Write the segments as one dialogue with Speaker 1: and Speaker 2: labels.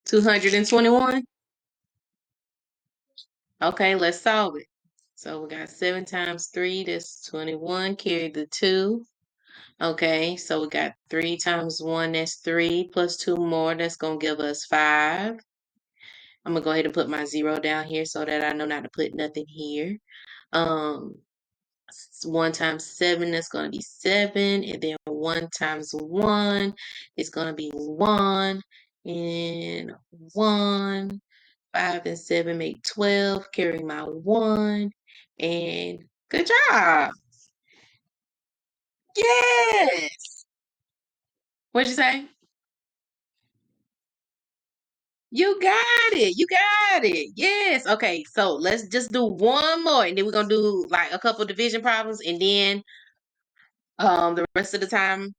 Speaker 1: 221. Okay, let's solve it. So we got 7 times 3, that's 21. Carry the 2. Okay, so we got 3 times 1, that's 3, plus 2 more, that's going to give us 5. I'm going to go ahead and put my 0 down here so that I know not to put nothing here. 1 times 7, that's going to be 7. And then 1 times 1 is going to be 1. And 1. 5 and 7 make 12. Carry my 1. And good job. Yes. What'd you say? You got it. You got it. Yes. Okay. So let's just do one more, and then we're gonna do like a couple division problems, and then the rest of the time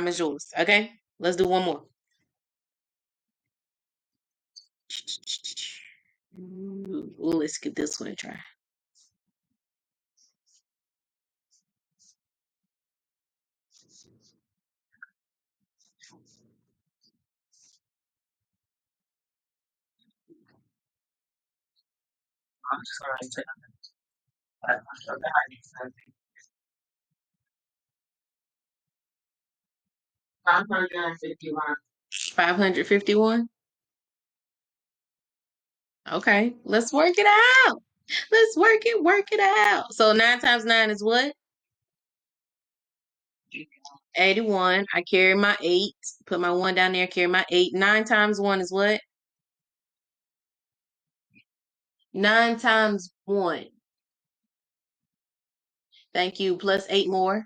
Speaker 1: is yours. Okay. Let's do one more. Ooh, let's give this one a try. $551. 551. Okay. Let's work it out. Let's work it out. So 9 times 9 is what? 81. I carry my 8. Put my 1 down there, carry my 8. 9 times 1 is what? 9 times 1. Thank you. Plus 8 more.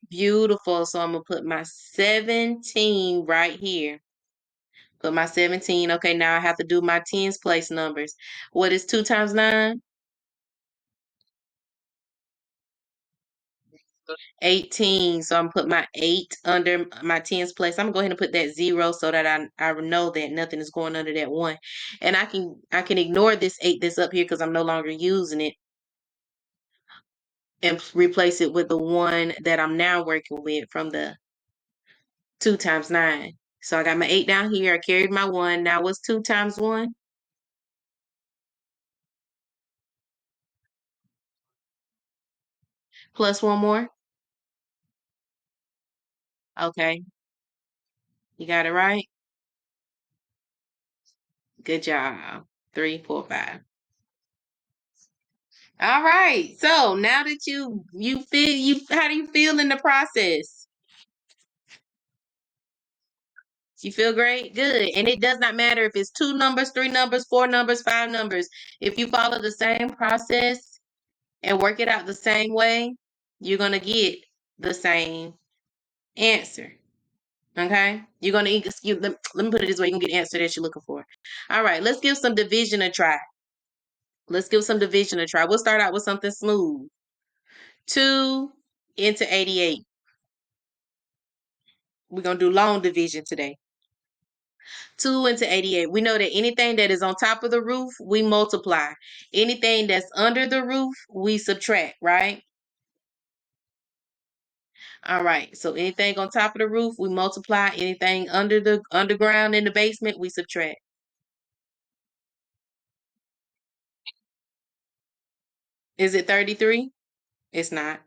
Speaker 1: Beautiful. So I'm going to put my 17 right here. Put my 17. Okay, now I have to do my tens place numbers. What is 2 times 9? 18. So I'm put my 8 under my tens place. I'm gonna go ahead and put that 0 so that I know that nothing is going under that 1. And I can ignore this 8 that's up here because I'm no longer using it and replace it with the 1 that I'm now working with from the 2 times 9. So I got my 8 down here. I carried my 1. Now what's 2 times 1? Plus 1 more. Okay. You got it right. Good job. 3, 4, 5. All right. So now that you feel how do you feel in the process? You feel great? Good. And it does not matter if it's 2 numbers, 3 numbers, 4 numbers, 5 numbers. If you follow the same process and work it out the same way, you're gonna get the same answer. Okay? You're gonna let me put it this way, you can get the answer that you're looking for. All right, let's give some division a try. Let's give some division a try. We'll start out with something smooth. 2 into 88. We're going to do long division today. 2 into 88. We know that anything that is on top of the roof, we multiply. Anything that's under the roof, we subtract, right? All right. So anything on top of the roof, we multiply. Anything under the underground in the basement, we subtract. Is it 33? It's not.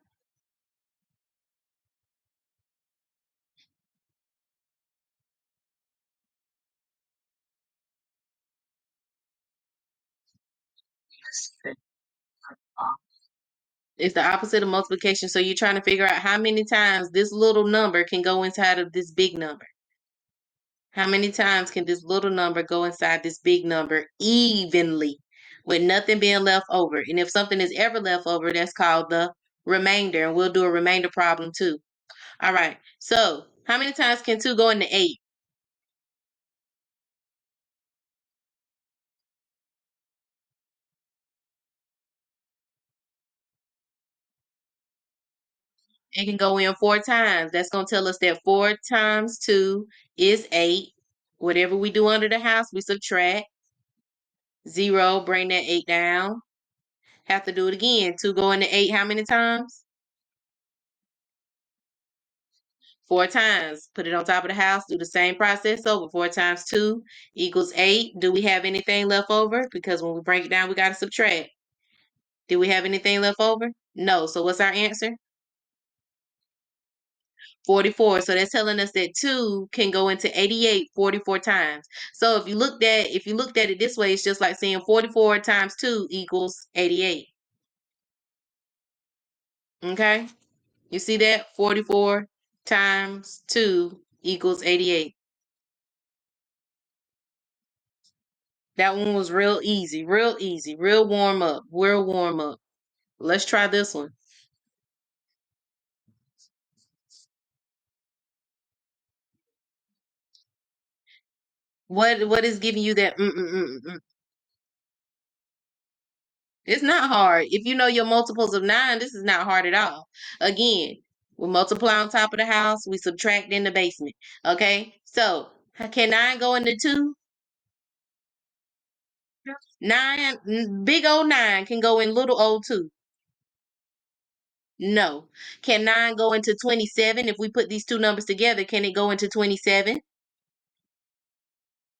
Speaker 1: It's the opposite of multiplication. So you're trying to figure out how many times this little number can go inside of this big number. How many times can this little number go inside this big number evenly with nothing being left over? And if something is ever left over, that's called the remainder. And we'll do a remainder problem too. All right. So how many times can 2 go into 8? It can go in 4 times. That's going to tell us that 4 times 2 is 8. Whatever we do under the house, we subtract. 0, bring that 8 down. Have to do it again. 2 go into 8 how many times? 4 times. Put it on top of the house. Do the same process over. 4 times 2 equals 8. Do we have anything left over? Because when we break it down, we got to subtract. Do we have anything left over? No. So what's our answer? 44. So that's telling us that 2 can go into 88 44 times. So if you looked at it this way, it's just like saying 44 times 2 equals 88. Okay? You see that? 44 times 2 equals 88. That one was real easy, real warm up, real warm up. Let's try this one. What is giving you that? It's not hard. If you know your multiples of 9, this is not hard at all. Again, we multiply on top of the house, we subtract in the basement. Okay? So, can 9 go into 2? 9, big old 9 can go in little old 2. No. Can 9 go into 27? If we put these two numbers together, can it go into 27?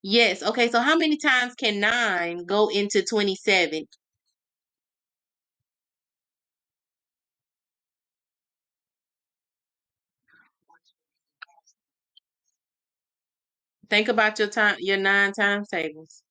Speaker 1: Yes. Okay, so how many times can 9 go into 27? Think about your 9 times tables.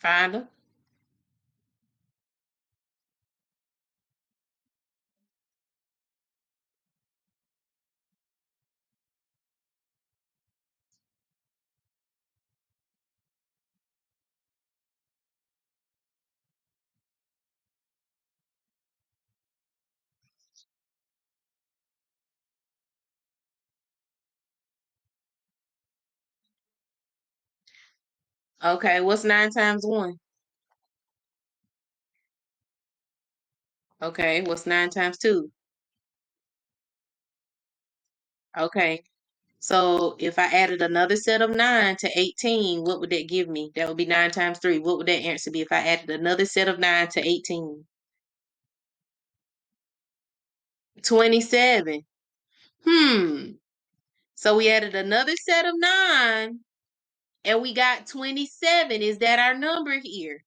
Speaker 1: Find them. Okay, what's 9 times 1? Okay, what's 9 times 2? Okay. So if I added another set of 9 to 18, what would that give me? That would be 9 times 3. What would that answer be if I added another set of 9 to 18? 27. Hmm. So we added another set of 9 and we got 27. Is that our number here?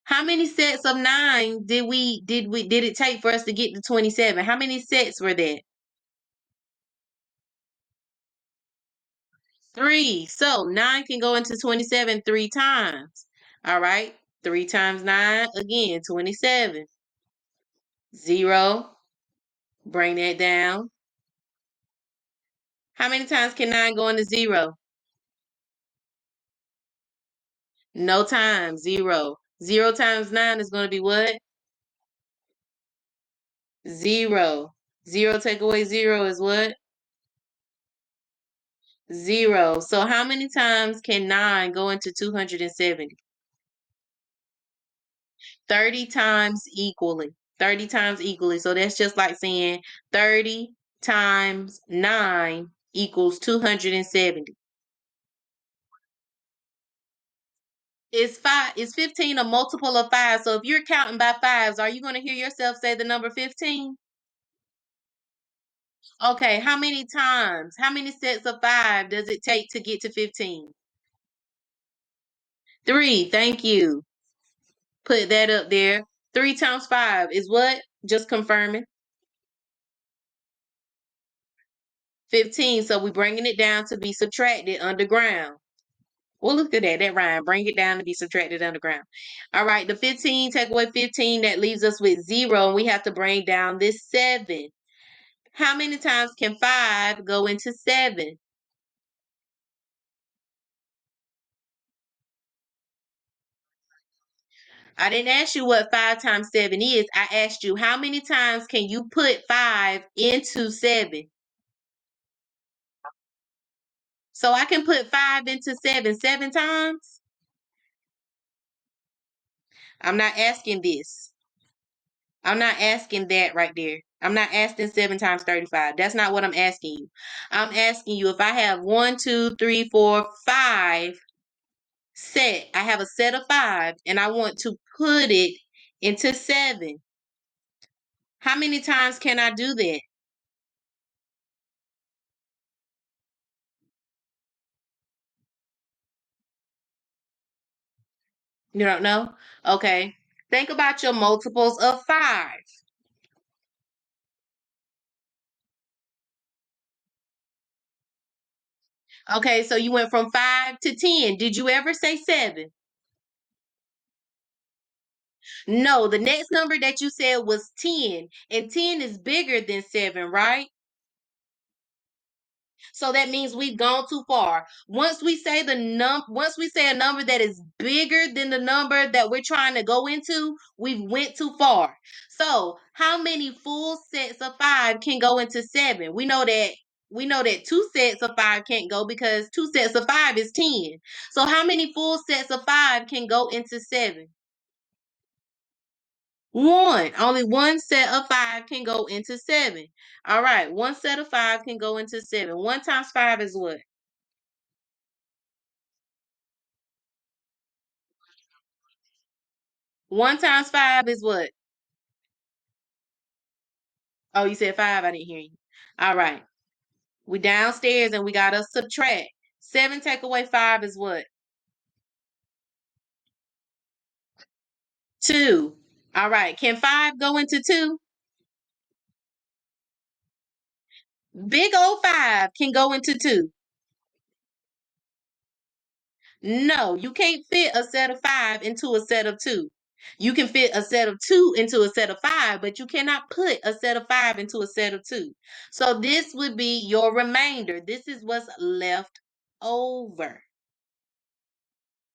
Speaker 1: How many sets of 9 did it take for us to get to 27? How many sets were that? 3. So 9 can go into 27 3 times. All right. 3 times 9, again, 27. 0. Bring that down. How many times can 9 go into 0? No time. 0. 0 times 9 is going to be what? 0. 0 take away 0 is what? 0. So how many times can 9 go into 270? 30 times equally. 30 times equally. So that's just like saying 30 times 9 equals 270. Is 15 a multiple of 5? So if you're counting by fives, are you going to hear yourself say the number 15? Okay, how many times? How many sets of 5 does it take to get to 15? 3. Thank you. Put that up there. 3 times 5 is what? Just confirming. 15. So we're bringing it down to be subtracted underground. Well, look at that. That rhyme. Bring it down to be subtracted underground. All right. The 15, take away 15. That leaves us with 0. And we have to bring down this 7. How many times can 5 go into 7? I didn't ask you what 5 times 7 is. I asked you how many times can you put 5 into 7? So I can put 5 into 7 times? I'm not asking this. I'm not asking that right there. I'm not asking 7 times 35. That's not what I'm asking you. I'm asking you if I have one, two, three, four, 5 set. I have a set of 5 and I want to put it into 7. How many times can I do that? You don't know? Okay. Think about your multiples of 5. Okay, so you went from 5 to 10. Did you ever say 7? No, the next number that you said was 10, and 10 is bigger than 7, right? So that means we've gone too far. Once we say a number that is bigger than the number that we're trying to go into, we've went too far. So, how many full sets of 5 can go into 7? We know that two sets of 5 can't go because two sets of 5 is 10. So how many full sets of 5 can go into 7? One. Only one set of 5 can go into 7. All right. One set of 5 can go into 7. 1 times 5 is what? 1 times 5 is what? Oh, you said 5. I didn't hear you. All right. We downstairs and we got to subtract. 7 take away 5 is what? 2. All right. Can 5 go into 2? Big old 5 can go into 2. No, you can't fit a set of 5 into a set of 2. You can fit a set of 2 into a set of 5, but you cannot put a set of 5 into a set of 2. So this would be your remainder. This is what's left over.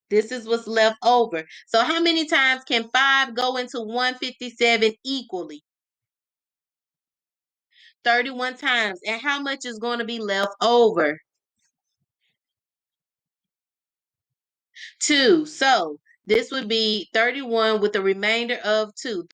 Speaker 1: This is what's left over. So how many times can 5 go into 157 equally? 31 times. And how much is going to be left over? 2. So this would be 31 with a remainder of 2.